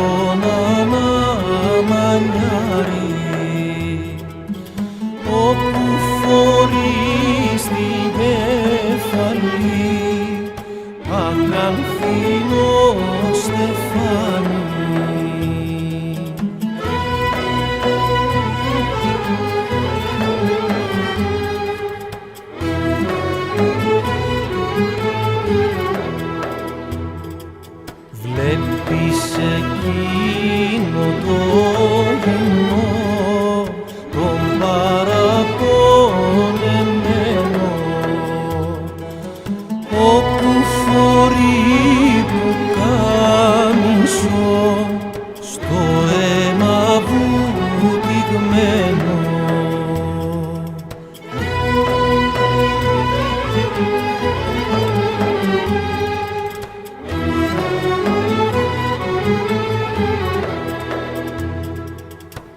τον αναμανιάρι, όπου φορεί στην κεφαλή ακανθήνο στεφάνι. Βλέπεις εκείνο το γυμνό, τον παραπονεμένο, όπου φορεί πουκάμισο στο αίμα βουτυγμένο.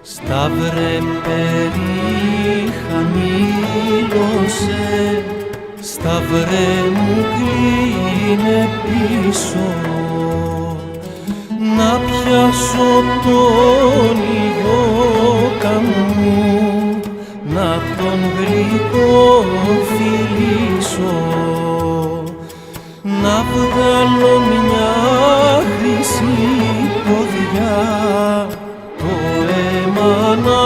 Σταύρε περίχα μήλωσε, σταύρε μου κλείνε πίσω, να πιάσω τον ηγιώκα μου, να τον γλυκοφιλήσω, να βγάλω μια χρυσή ποδιά, το αίμα να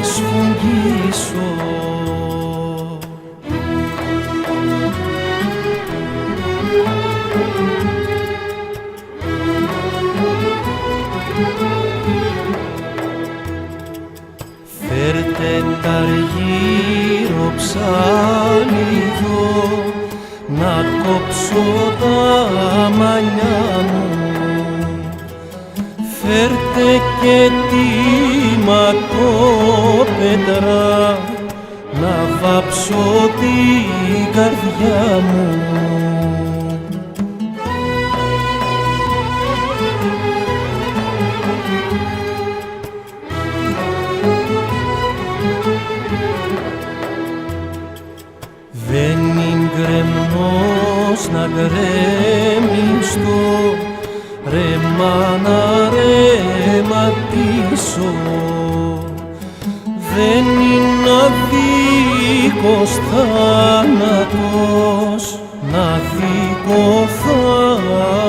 σφουγγίσω. Φέρτε τ' αργύρο ψάλιδο, να κόψω τα μαλλιά μου. Φέρτε και τη ματόπετρα, να βάψω την καρδιά μου. Δεν είναι γκρεμνός να γκρεμιστώ, ρε μάνα ρεματίσω. Δεν είναι αδίκος θάνατος, να δίκο θάνατίσω.